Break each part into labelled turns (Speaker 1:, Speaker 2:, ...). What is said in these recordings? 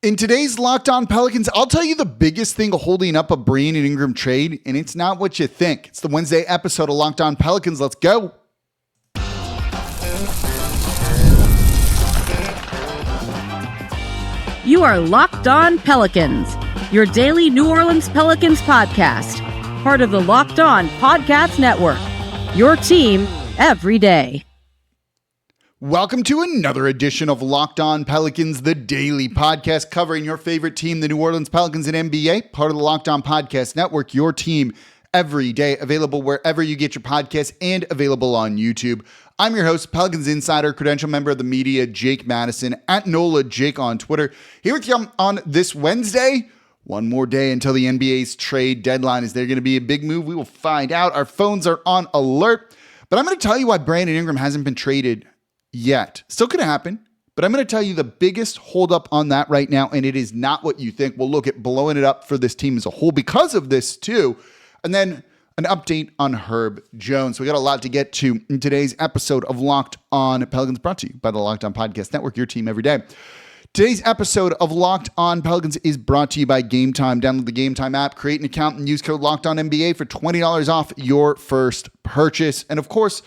Speaker 1: In today's Locked On Pelicans, I'll tell you the biggest thing holding up a Brandon Ingram trade, and it's not what you think. It's the Wednesday episode of Locked On Pelicans. Let's go.
Speaker 2: You are Locked On Pelicans, your daily New Orleans Pelicans podcast, part of the Locked On Podcast Network, your team every day.
Speaker 1: Welcome to another edition of Locked On Pelicans, the daily podcast covering your favorite team, the New Orleans Pelicans and NBA, part of the Locked On Podcast Network, your team every day, available wherever you get your podcasts and available on YouTube. I'm your host, Pelicans Insider, credential member of the media, Jake Madison, at NOLA Jake on Twitter. Here with you on this Wednesday. One more day until the NBA's trade deadline. Is there going to be a big move? We will find out. Our phones are on alert. But I'm going to tell you why Brandon Ingram hasn't been traded yet. Still could happen, but I'm going to tell you the biggest holdup on that right now, and it is not what you think. We'll look at blowing it up for this team as a whole because of this too. And then an update on Herb Jones. So we got a lot to get to in today's episode of Locked On Pelicans, brought to you by the Locked On Podcast Network, your team every day. Today's episode of Locked On Pelicans is brought to you by Game Time. Download the Game Time app, create an account, and use code LOCKEDONNBA for $20 off your first purchase. And of course,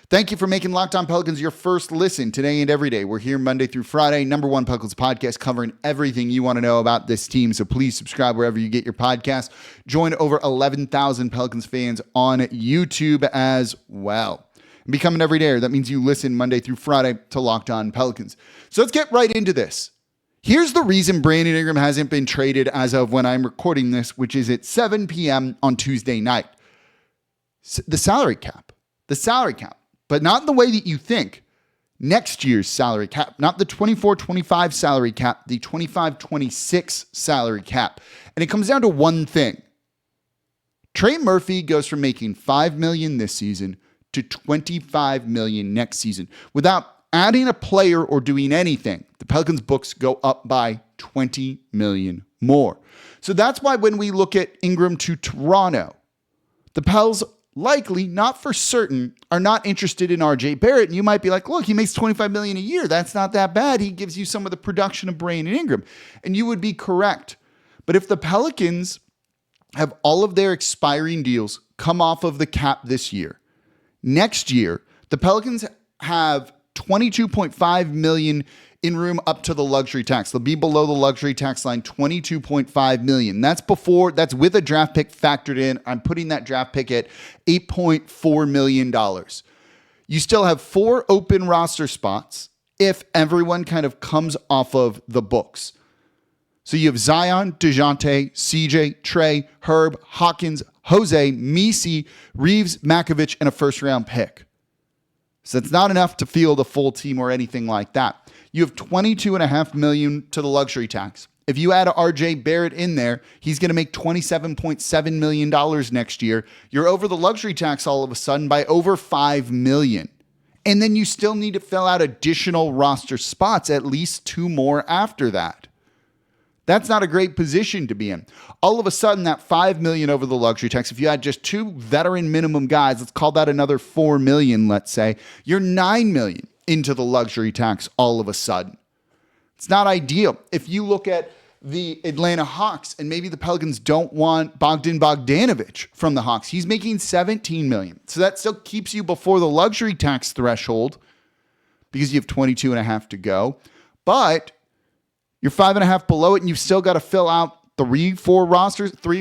Speaker 1: thank you for making Locked On Pelicans your first listen today and every day. We're here Monday through Friday, number one Pelicans podcast, covering everything you want to know about this team. So please subscribe wherever you get your podcast. Join over 11,000 Pelicans fans on YouTube as well. And become an everydayer. That means you listen Monday through Friday to Locked On Pelicans. So let's get right into this. Here's the reason Brandon Ingram hasn't been traded as of when I'm recording this, which is at 7 p.m. on Tuesday night. The salary cap. But not in the way that you think. Next year's salary cap, not the 24-25 salary cap, the 25-26 salary cap. And it comes down to one thing. Trey Murphy goes from making $5 million this season to $25 million next season. Without adding a player or doing anything, the Pelicans books go up by $20 million more. So that's why when we look at Ingram to Toronto, the Pels likely, not for certain, are not interested in RJ Barrett. And you might be like, look, he makes $25 million a year. That's not that bad. He gives you some of the production of Brandon Ingram. And you would be correct. But if the Pelicans have all of their expiring deals come off of the cap this year, next year, the Pelicans have $22.5 million in room up to the luxury tax. They'll be below the luxury tax line, $22.5 million. That's with a draft pick factored in. I'm putting that draft pick at $8.4 million. You still have 4 open roster spots if everyone kind of comes off of the books. So you have Zion, DeJounte, CJ, Trey, Herb, Hawkins, Jose, Misi, Reeves, Makovich, and a first-round pick. So that's not enough to field a full team or anything like that. You have $22.5 million to the luxury tax. If you add RJ Barrett in there, he's going to make $27.7 million next year. You're over the luxury tax all of a sudden by over $5 million. And then you still need to fill out additional roster spots, at least 2 more after that. That's not a great position to be in. All of a sudden, that $5 million over the luxury tax, if you had just 2 veteran minimum guys, let's call that another $4 million, let's say, you're $9 million into the luxury tax all of a sudden. It's not ideal. If you look at the Atlanta Hawks, and maybe the Pelicans don't want Bogdanović from the Hawks, he's making $17 million. So that still keeps you before the luxury tax threshold because you have 22.5 to go. But you're 5.5 below it, and you've still got to fill out 3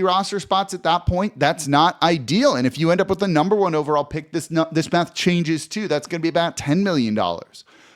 Speaker 1: roster spots at that point. That's not ideal. And if you end up with the number 1 overall pick, this math changes too. That's going to be about $10 million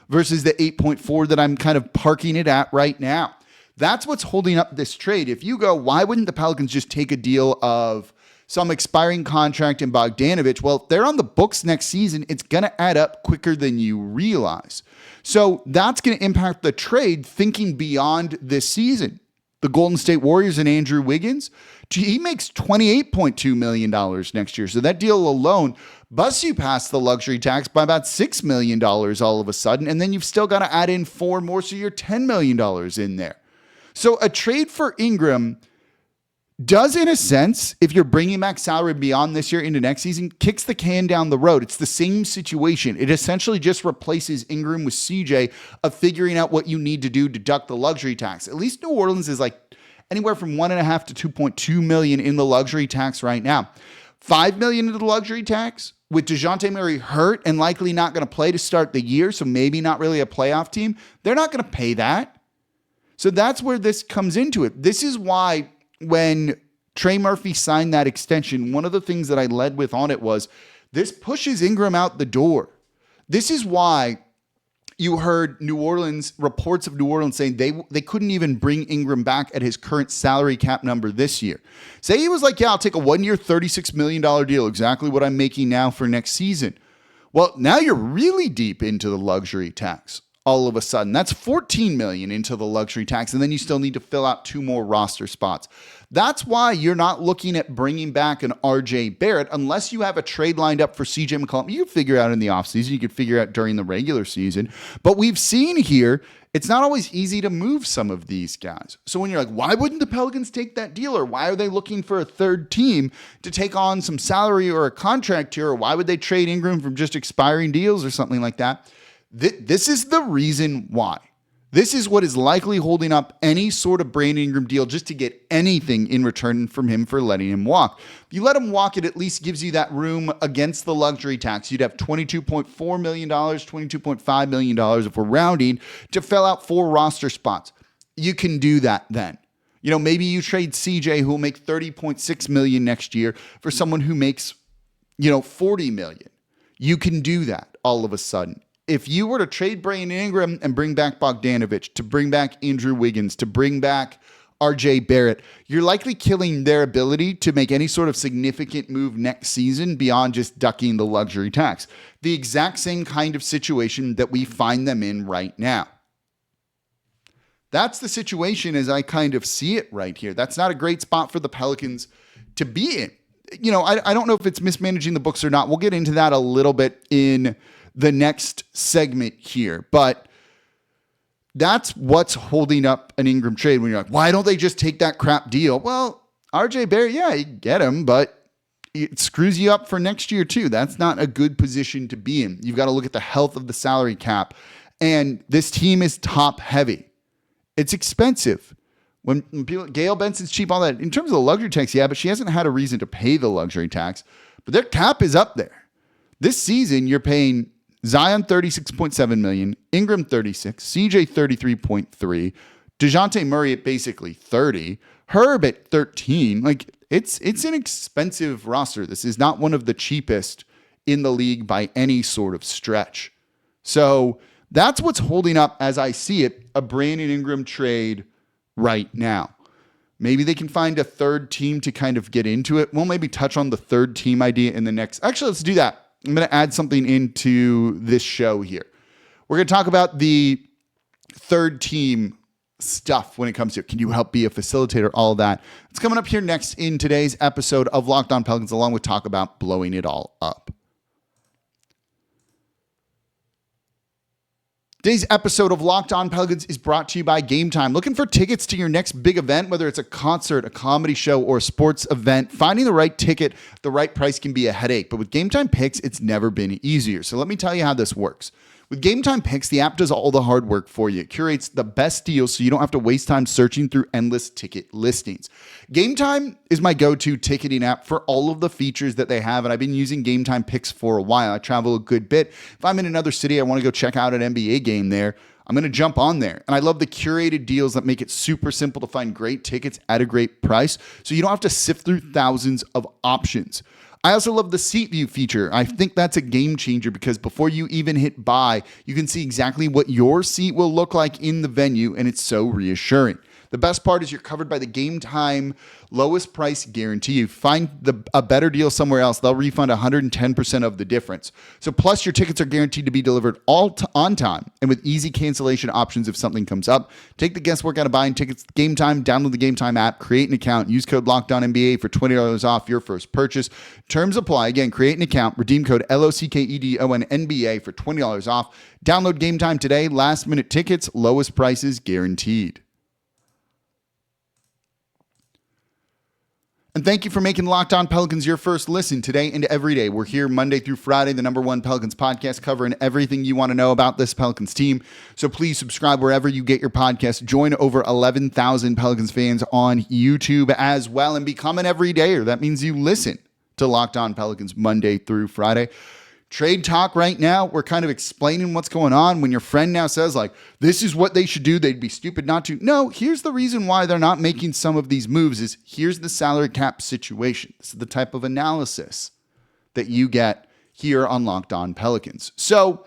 Speaker 1: versus the 8.4 that I'm kind of parking it at right now. That's what's holding up this trade. If you go, why wouldn't the Pelicans just take a deal of some expiring contract in Bogdanović? Well, if they're on the books next season, it's going to add up quicker than you realize. So that's going to impact the trade thinking beyond this season. The Golden State Warriors and Andrew Wiggins, he makes $28.2 million next year. So that deal alone busts you past the luxury tax by about $6 million all of a sudden. And then you've still got to add in 4 more. So you're $10 million in there. So a trade for Ingram does, in a sense, if you're bringing back salary beyond this year into next season, kicks the can down the road. It's the same situation. It essentially just replaces Ingram with CJ of figuring out what you need to do to deduct the luxury tax. At least New Orleans is like anywhere from 1.5 to 2.2 million in the luxury tax right now. 5 million into the luxury tax with DeJounte Murray hurt and likely not going to play to start the year, so maybe not really a playoff team. They're not going to pay that. So that's where this comes into it. This is why when Trey Murphy signed that extension, one of the things that I led with on it was this pushes Ingram out the door. This is why you heard reports of New Orleans saying they couldn't even bring Ingram back at his current salary cap number this year. Say he was like, yeah, I'll take a 1-year, $36 million deal, exactly what I'm making now for next season. Well, now you're really deep into the luxury tax. All of a sudden, that's $14 million into the luxury tax, and then you still need to fill out 2 more roster spots. That's why you're not looking at bringing back an RJ Barrett unless you have a trade lined up for CJ McCollum. You can figure out in the offseason, you could figure out during the regular season, but we've seen here, it's not always easy to move some of these guys. So when you're like, why wouldn't the Pelicans take that deal? Or why are they looking for a third team to take on some salary or a contract here? Or why would they trade Ingram from just expiring deals or something like that? This is the reason why. This is what is likely holding up any sort of Brandon Ingram deal just to get anything in return from him for letting him walk. If you let him walk, it at least gives you that room against the luxury tax. You'd have $22.4 million, $22.5 million if we're rounding to fill out 4 roster spots. You can do that then. You know, maybe you trade CJ, who will make $30.6 million next year, for someone who makes, $40 million. You can do that all of a sudden. If you were to trade Brandon Ingram and bring back Bogdanović, to bring back Andrew Wiggins, to bring back RJ Barrett, you're likely killing their ability to make any sort of significant move next season beyond just ducking the luxury tax. The exact same kind of situation that we find them in right now. That's the situation as I kind of see it right here. That's not a great spot for the Pelicans to be in. I don't know if it's mismanaging the books or not. We'll get into that a little bit in the next segment here, but that's what's holding up an Ingram trade when you're like, why don't they just take that crap deal? Well, RJ Barrett, yeah, you get him, but it screws you up for next year too. That's not a good position to be in. You've got to look at the health of the salary cap, and this team is top heavy. It's expensive. When people, Gail Benson's cheap, all that. In terms of the luxury tax, yeah, but she hasn't had a reason to pay the luxury tax, but their cap is up there. This season, you're paying Zion $36.7 million, Ingram $36, CJ $33.3, DeJounte Murray at basically $30, Herb at $13. Like it's an expensive roster. This is not one of the cheapest in the league by any sort of stretch. So that's what's holding up, as I see it, a Brandon Ingram trade right now. Maybe they can find a third team to kind of get into it. We'll maybe touch on the third team idea in the next. Actually, let's do that. I'm going to add something into this show here. We're going to talk about the third team stuff when it comes to, can you help be a facilitator, all of that. It's coming up here next in today's episode of Locked On Pelicans, along with talk about blowing it all up. Today's episode of Locked On Pelicans is brought to you by Game Time. Looking for tickets to your next big event, whether it's a concert, a comedy show, or a sports event, finding the right ticket, the right price can be a headache. But with Game Time Picks, it's never been easier. So let me tell you how this works. With Game Time Picks, the app does all the hard work for you. It curates the best deals so you don't have to waste time searching through endless ticket listings. Game Time is my go-to ticketing app for all of the features that they have, and I've been using Game Time Picks for a while. I travel a good bit. If I'm in another city, I want to go check out an NBA game there, I'm going to jump on there. And I love the curated deals that make it super simple to find great tickets at a great price, so you don't have to sift through thousands of options. I also love the seat view feature. I think that's a game changer because before you even hit buy, you can see exactly what your seat will look like in the venue, and it's so reassuring. The best part is you're covered by the Game Time lowest price guarantee. You find a better deal somewhere else, they'll refund 110% of the difference. So plus your tickets are guaranteed to be delivered on time and with easy cancellation options if something comes up. Take the guesswork out of buying tickets. Game Time, download the Game Time app, create an account, use code LOCKEDONNBA for $20 off your first purchase. Terms apply. Again, create an account, redeem code LOCKEDONNBA for $20 off. Download Game Time today. Last minute tickets, lowest prices guaranteed. And thank you for making Locked On Pelicans your first listen today and every day. We're here Monday through Friday, the #1 Pelicans podcast, covering everything you want to know about this Pelicans team. So please subscribe wherever you get your podcast. Join over 11,000 Pelicans fans on YouTube as well and become an everydayer. That means you listen to Locked On Pelicans Monday through Friday. Trade talk right now, we're kind of explaining what's going on. When your friend now says, like, this is what they should do, they'd be stupid not to. No, here's the reason why they're not making some of these moves is here's the salary cap situation. This is the type of analysis that you get here on Locked On Pelicans. So,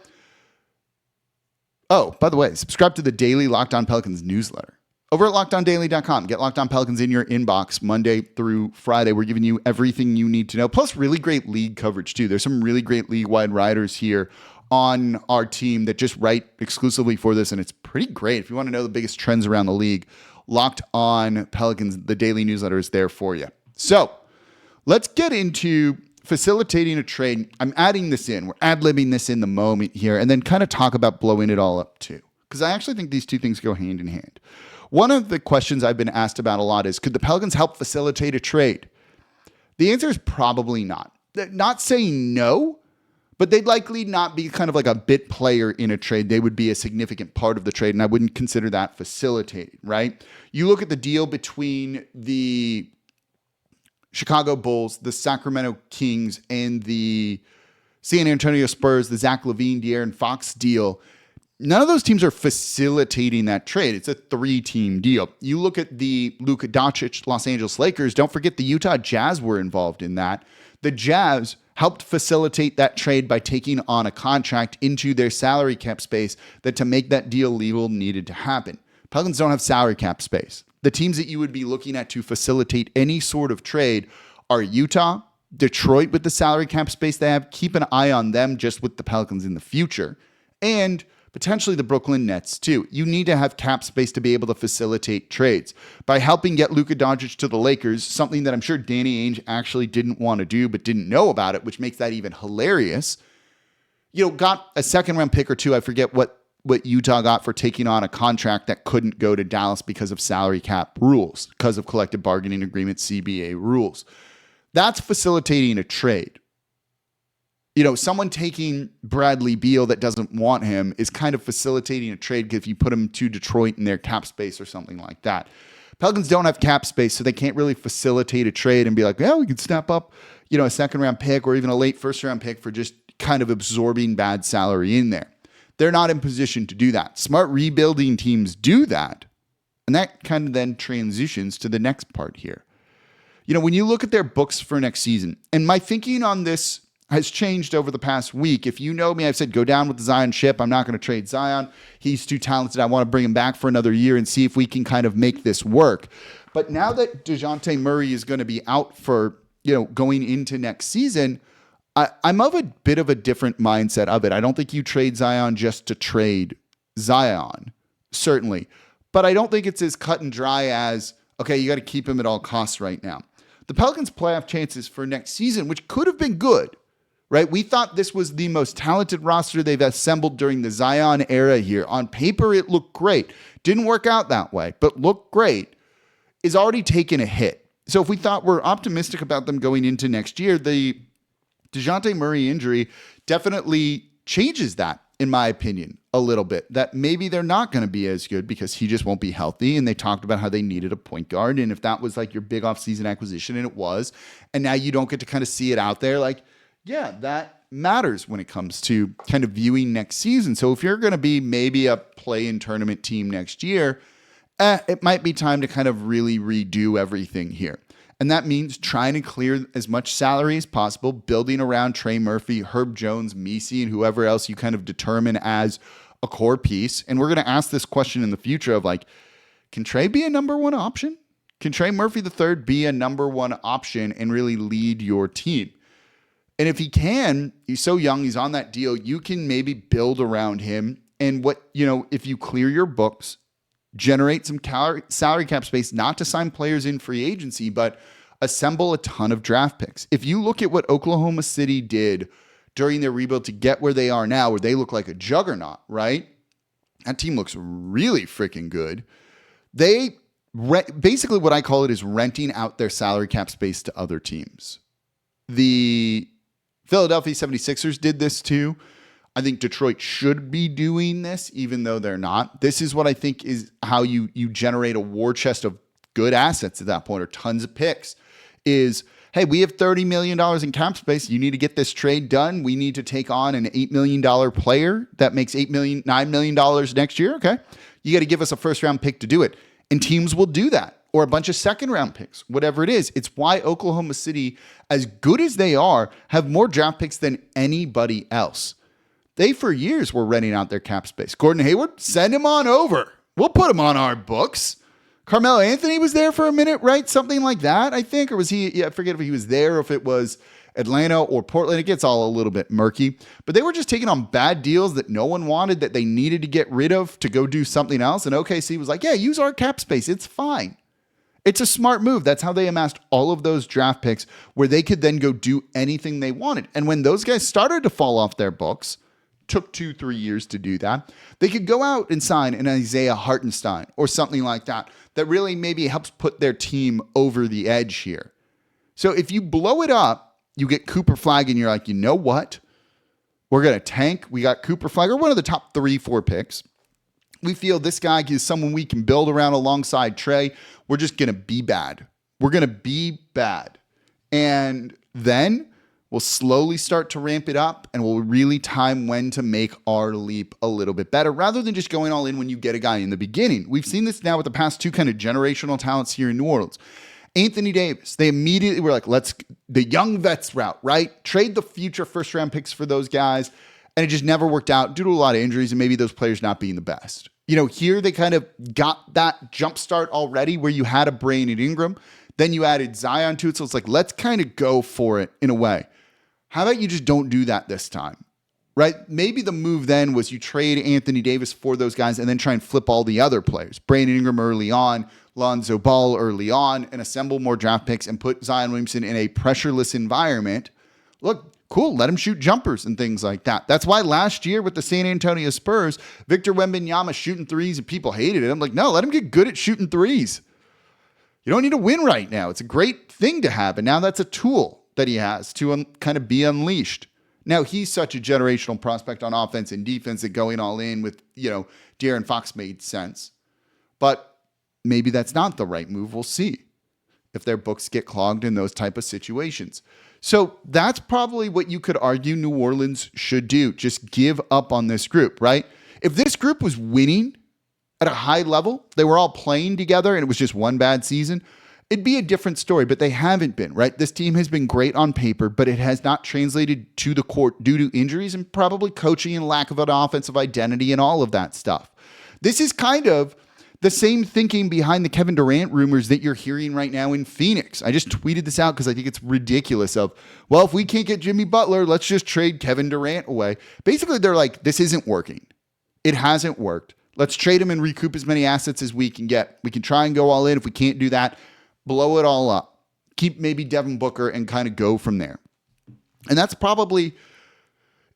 Speaker 1: oh, by the way, subscribe to the daily Locked On Pelicans newsletter over at LockedOnDaily.com. Get Locked On Pelicans in your inbox Monday through Friday. We're giving you everything you need to know, plus really great league coverage too. There's some really great league-wide writers here on our team that just write exclusively for this, and it's pretty great. If you want to know the biggest trends around the league, Locked On Pelicans, the daily newsletter is there for you. So let's get into facilitating a trade. I'm adding this in. We're ad-libbing this in the moment here, and then kind of talk about blowing it all up too, because I actually think these two things go hand in hand. One of the questions I've been asked about a lot is, could the Pelicans help facilitate a trade? The answer is probably not. Not saying no, but they'd likely not be kind of like a bit player in a trade. They would be a significant part of the trade, and I wouldn't consider that facilitating, right? You look at the deal between the Chicago Bulls, the Sacramento Kings, and the San Antonio Spurs, the Zach LaVine, De'Aaron Fox deal. None of those teams are facilitating that trade. It's a 3-team deal. You look at the Luka Doncic Los Angeles Lakers, don't forget the Utah Jazz were involved in that. The Jazz helped facilitate that trade by taking on a contract into their salary cap space that to make that deal legal needed to happen. Pelicans don't have salary cap space. The teams that you would be looking at to facilitate any sort of trade are Utah, Detroit with the salary cap space they have. Keep an eye on them just with the Pelicans in the future. And potentially the Brooklyn Nets too. You need to have cap space to be able to facilitate trades. By helping get Luka Doncic to the Lakers, something that I'm sure Danny Ainge actually didn't want to do but didn't know about it, which makes that even hilarious. Got a second-round pick or two. I forget what Utah got for taking on a contract that couldn't go to Dallas because of salary cap rules, because of collective bargaining agreement, CBA rules. That's facilitating a trade. Someone taking Bradley Beal that doesn't want him is kind of facilitating a trade if you put him to Detroit in their cap space or something like that. Pelicans don't have cap space, so they can't really facilitate a trade and be like, we can snap up, a second-round pick or even a late first-round pick for just kind of absorbing bad salary in there. They're not in position to do that. Smart rebuilding teams do that, and that kind of then transitions to the next part here. When you look at their books for next season, and my thinking on this has changed over the past week. If you know me, I've said go down with the Zion ship. I'm not going to trade Zion. He's too talented. I want to bring him back for another year and see if we can kind of make this work. But now that DeJounte Murray is going to be out for, going into next season, I'm of a bit of a different mindset of it. I don't think you trade Zion just to trade Zion, certainly. But I don't think it's as cut and dry as, okay, you got to keep him at all costs right now. The Pelicans' playoff chances for next season, which could have been good, right? We thought this was the most talented roster they've assembled during the Zion era here. On paper, it looked great. Didn't work out that way, but looked great. Is already taken a hit. So if we thought we're optimistic about them going into next year, the DeJounte Murray injury definitely changes that, in my opinion, a little bit. That maybe they're not going to be as good because he just won't be healthy. And they talked about how they needed a point guard. And if that was like your big offseason acquisition, and it was, and now you don't get to kind of see it out there, like, yeah, that matters when it comes to kind of viewing next season. So if you're going to be maybe a play-in tournament team next year, it might be time to kind of really redo everything here. And that means trying to clear as much salary as possible, building around Trey Murphy, Herb Jones, Messi, and whoever else you kind of determine as a core piece. And we're going to ask this question in the future of like, can Trey be a number one option? Can Trey Murphy III be a number one option and really lead your team? And if he can, he's so young, he's on that deal, you can maybe build around him. And if you clear your books, generate some salary cap space, not to sign players in free agency, but assemble a ton of draft picks. If you look at what Oklahoma City did during their rebuild to get where they are now, where they look like a juggernaut, right? That team looks really freaking good. They basically what I call it is renting out their salary cap space to other teams. The Philadelphia 76ers did this too. I think Detroit should be doing this, even though they're not. This is what I think is how you generate a war chest of good assets at that point, or tons of picks, is, hey, we have $30 million in cap space. You need to get this trade done. We need to take on an $8 million player that makes $9 million next year. Okay. You got to give us a first round pick to do it. And teams will do that, or a bunch of second round picks, whatever it is. It's why Oklahoma City, as good as they are, have more draft picks than anybody else. They, for years, were renting out their cap space. Gordon Hayward, send him on over. We'll put him on our books. Carmelo Anthony was there for a minute, right? Something like that, I think. Or was he, I forget if he was there or if it was Atlanta or Portland. It gets all a little bit murky. But they were just taking on bad deals that no one wanted, that they needed to get rid of to go do something else. And OKC was like, yeah, use our cap space. It's fine. It's a smart move. That's how they amassed all of those draft picks, where they could then go do anything they wanted. And when those guys started to fall off their books, took 2-3 years to do that, they could go out and sign an Isaiah Hartenstein or something like that, that really maybe helps put their team over the edge here. So if you blow it up, you get Cooper Flagg and you're like, you know what? We're going to tank. We got Cooper Flagg, or one of the top 3-4 picks. We feel this guy is someone we can build around alongside Trey. We're just going to be bad. We're going to be bad. And then we'll slowly start to ramp it up, and we'll really time when to make our leap a little bit better, rather than just going all in when you get a guy in the beginning. We've seen this now with the past two kind of generational talents here in New Orleans. Anthony Davis, they immediately were like, let's the young vets route, right? Trade the future first round picks for those guys. And it just never worked out due to a lot of injuries and maybe those players not being the best. You know, here they kind of got that jump start already, where you had a Brandon Ingram, then you added Zion to it. So it's like, let's kind of go for it in a way. How about you just don't do that this time, right? Maybe the move then was you trade Anthony Davis for those guys and then try and flip all the other players. Brandon Ingram early on, Lonzo Ball early on, and assemble more draft picks and put Zion Williamson in a pressureless environment. Look, cool, let him shoot jumpers and things like that. That's why last year with the San Antonio Spurs, Victor Wembanyama shooting threes and people hated it. I'm like, no, let him get good at shooting threes. You don't need to win right now. It's a great thing to have, and now that's a tool that he has to kind of be unleashed. Now, he's such a generational prospect on offense and defense that going all in with, De'Aaron Fox made sense. But maybe that's not the right move. We'll see if their books get clogged in those type of situations. So that's probably what you could argue New Orleans should do. Just give up on this group, right? If this group was winning at a high level, they were all playing together and it was just one bad season, it'd be a different story, but they haven't been, right? This team has been great on paper, but it has not translated to the court due to injuries and probably coaching and lack of an offensive identity and all of that stuff. This is kind of the same thinking behind the Kevin Durant rumors that you're hearing right now in Phoenix. I just tweeted this out because I think it's ridiculous of, well, if we can't get Jimmy Butler, let's just trade Kevin Durant away. Basically, they're like, this isn't working. It hasn't worked. Let's trade him and recoup as many assets as we can get. We can try and go all in. If we can't do that, blow it all up. Keep maybe Devin Booker and kind of go from there. And that's probably,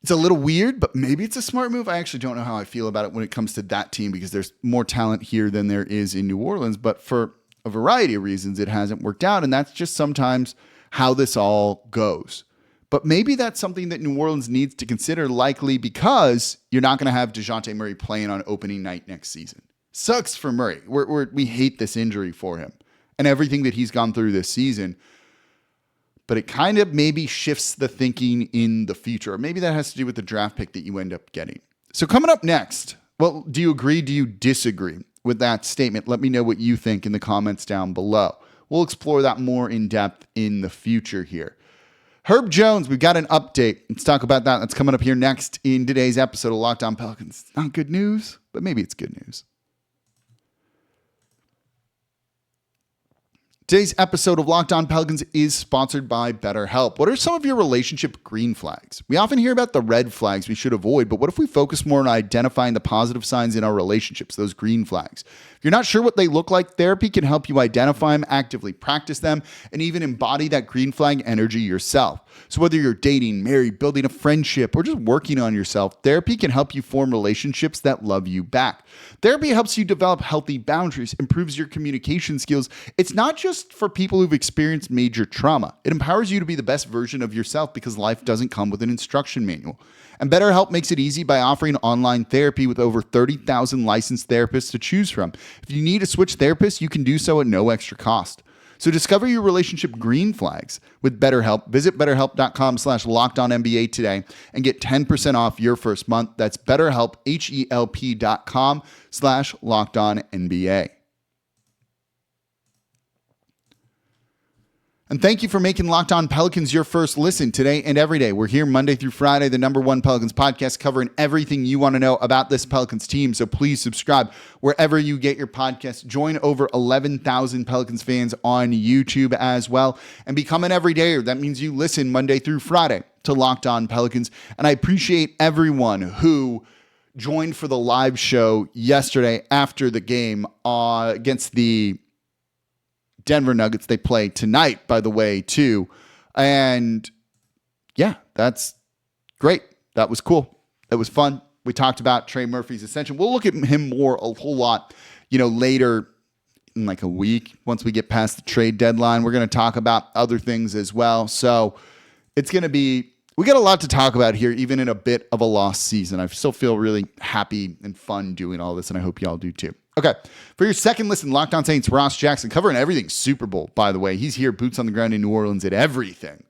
Speaker 1: it's a little weird, but maybe it's a smart move. I actually don't know how I feel about it when it comes to that team, because there's more talent here than there is in New Orleans. But for a variety of reasons, it hasn't worked out. And that's just sometimes how this all goes. But maybe that's something that New Orleans needs to consider, likely because you're not going to have DeJounte Murray playing on opening night next season. Sucks for Murray. We hate this injury for him and everything that he's gone through this season. But it kind of maybe shifts the thinking in the future. Or maybe that has to do with the draft pick that you end up getting. So coming up next, well, do you agree? Do you disagree with that statement? Let me know what you think in the comments down below. We'll explore that more in depth in the future here. Herb Jones, we've got an update. Let's talk about that. That's coming up here next in today's episode of Locked On Pelicans. Not good news, but maybe it's good news. Today's episode of Locked On Pelicans is sponsored by BetterHelp. What are some of your relationship green flags? We often hear about the red flags we should avoid, but what if we focus more on identifying the positive signs in our relationships, those green flags? If you're not sure what they look like, therapy can help you identify them, actively practice them, and even embody that green flag energy yourself. So whether you're dating, married, building a friendship, or just working on yourself, therapy can help you form relationships that love you back. Therapy helps you develop healthy boundaries, improves your communication skills. It's not just for people who've experienced major trauma. It empowers you to be the best version of yourself because life doesn't come with an instruction manual. And BetterHelp makes it easy by offering online therapy with over 30,000 licensed therapists to choose from. If you need to switch therapists, you can do so at no extra cost. So discover your relationship green flags with BetterHelp. Visit BetterHelp.com/LockedOnNBA today and get 10% off your first month. That's BetterHelp, HELP.com/LockedOnNBA. And thank you for making Locked On Pelicans your first listen today and every day. We're here Monday through Friday, the #1 Pelicans podcast, covering everything you want to know about this Pelicans team. So please subscribe wherever you get your podcasts. Join over 11,000 Pelicans fans on YouTube as well and become an everydayer. That means you listen Monday through Friday to Locked On Pelicans. And I appreciate everyone who joined for the live show yesterday after the game against the Denver Nuggets. They play tonight, by the way, too. And yeah, that's great. That was cool. It was fun. We talked about Trey Murphy's ascension. We'll look at him a whole lot, later in like a week. Once we get past the trade deadline, we're going to talk about other things as well. So it's going to be, we got a lot to talk about here, even in a bit of a lost season. I still feel really happy and fun doing all this, and I hope y'all do too. Okay, for your second listen, Locked On Saints, Ross Jackson, covering everything Super Bowl, by the way. He's here, boots on the ground in New Orleans at everything.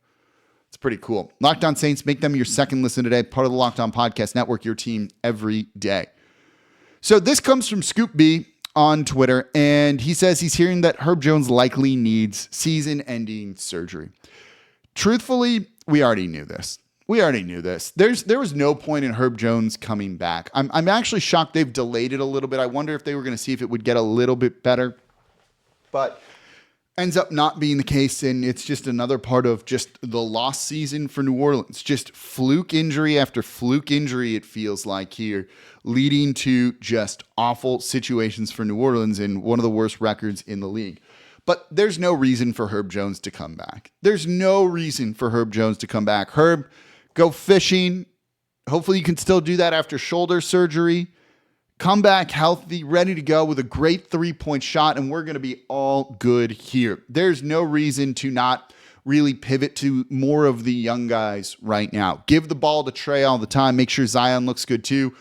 Speaker 1: It's pretty cool. Locked On Saints, make them your second listen today, part of the Locked On Podcast Network, your team every day. So this comes from Scoop B on Twitter, and he says he's hearing that Herb Jones likely needs season-ending surgery. Truthfully, we already knew this. There was no point in Herb Jones coming back. I'm actually shocked they've delayed it a little bit. I wonder if they were going to see if it would get a little bit better, but ends up not being the case. And it's just another part of just the lost season for New Orleans. Just fluke injury after fluke injury, it feels like here, leading to just awful situations for New Orleans and one of the worst records in the league. But there's no reason for Herb Jones to come back. Herb, go fishing. Hopefully you can still do that after shoulder surgery. Come back healthy, ready to go with a great three-point shot, and we're going to be all good here. There's no reason to not really pivot to more of the young guys right now. Give the ball to Trey all the time. Make sure Zion looks good too.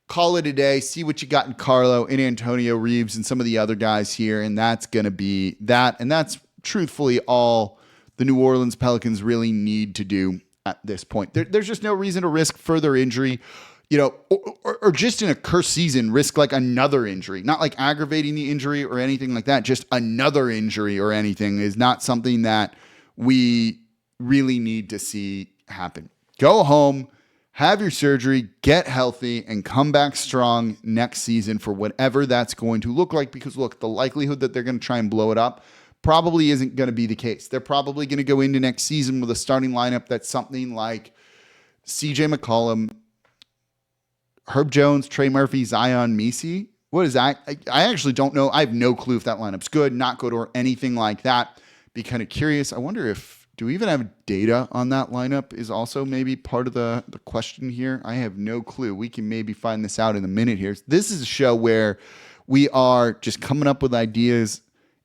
Speaker 1: Call it a day. See what you got in Carlo, in Antonio Reeves, and some of the other guys here, and that's going to be that. And that's truthfully all the New Orleans Pelicans really need to do at this point. There's just no reason to risk further injury, or just in a cursed season, risk like another injury, not like aggravating the injury or anything like that. Just another injury or anything is not something that we really need to see happen. Go home, have your surgery, get healthy, and come back strong next season for whatever that's going to look like. Because look, the likelihood that they're going to try and blow it up probably isn't going to be the case. They're probably going to go into next season with a starting lineup that's something like CJ McCollum, Herb Jones, Trey Murphy, Zion, Messi. What is that? I actually don't know. I have no clue if that lineup's good, not good, or anything like that. Be kind of curious. I wonder do we even have data on that lineup is also maybe part of the question here. I have no clue. We can maybe find this out in a minute here. This is a show where we are just coming up with ideas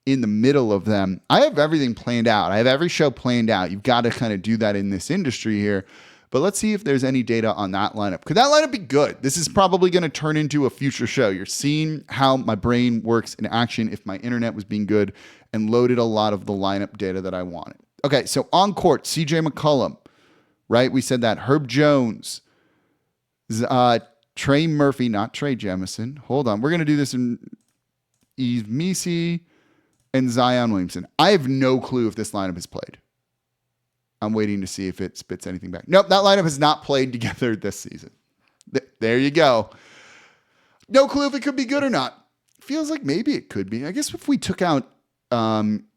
Speaker 1: in the middle of them. I have everything planned out. I have every show planned out. You've got to kind of do that in this industry here. But let's see if there's any data on that lineup. Could that lineup be good? This is probably going to turn into a future show. You're seeing how my brain works in action if my internet was being good and loaded a lot of the lineup data that I wanted. Okay, so on court, CJ McCollum, right? We said that. Herb Jones, Trey Murphy, not Trey Jemison. Hold on. We're going to do this in Yves Messi and Zion Williamson. I have no clue if this lineup is played. I'm waiting to see if it spits anything back. Nope, that lineup has not played together this season. There you go. No clue if it could be good or not. Feels like maybe it could be. I guess if we took out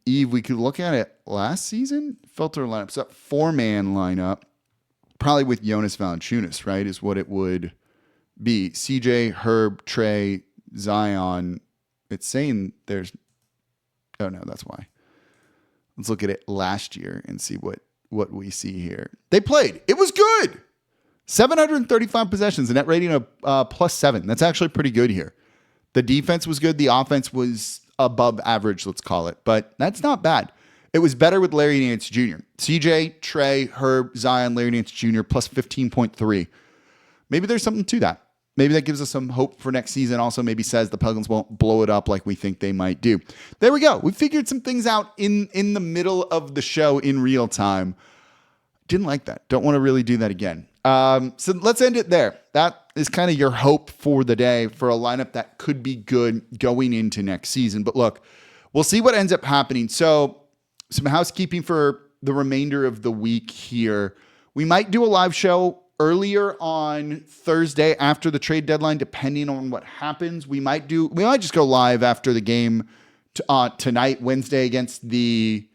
Speaker 1: Eve, we could look at it last season. Filter lineup. So that 4-man lineup, probably with Jonas Valanciunas, right, is what it would be. CJ, Herb, Trey, Zion. It's saying there's... Oh, no, that's why. Let's look at it last year and see what we see here. They played. It was good. 735 possessions, a net rating of +7. That's actually pretty good here. The defense was good. The offense was above average, let's call it. But that's not bad. It was better with Larry Nance Jr. CJ, Trey, Herb, Zion, Larry Nance Jr. plus 15.3. Maybe there's something to that. Maybe that gives us some hope for next season. Also, maybe says the Pelicans won't blow it up like we think they might do. There we go. We figured some things out in the middle of the show in real time. Didn't like that. Don't want to really do that again. So let's end it there. That is kind of your hope for the day for a lineup that could be good going into next season. But look, we'll see what ends up happening. So some housekeeping for the remainder of the week here. We might do a live show earlier on Thursday after the trade deadline, depending on what happens. We might just go live after the game tonight, Wednesday, against the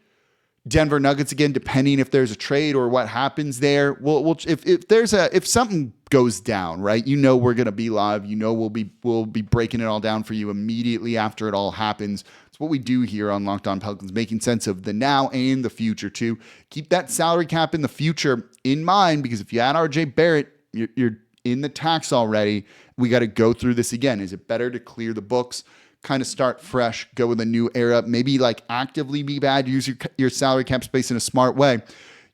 Speaker 1: Denver Nuggets again, depending if there's a trade or what happens there. If something goes down, right, we're going to be live. We'll be breaking it all down for you immediately after it all happens. It's what we do here on Locked On Pelicans, making sense of the now and the future too. Keep that salary cap in the future in mind, because if you add RJ Barrett, you're in the tax already. We got to go through this again. Is it better to clear the books, kind of start fresh, go with a new era, maybe like actively be bad, use your salary cap space in a smart way?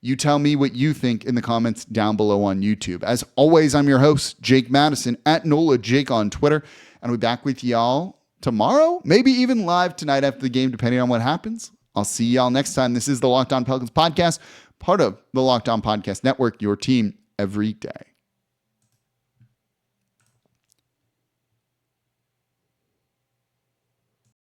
Speaker 1: You tell me what you think in the comments down below on YouTube. As always, I'm your host, Jake Madison, at NOLA Jake on Twitter. And I'll be back with y'all tomorrow, maybe even live tonight after the game, depending on what happens. I'll see y'all next time. This is the Locked On Pelicans podcast, part of the Locked On Podcast Network, your team every day.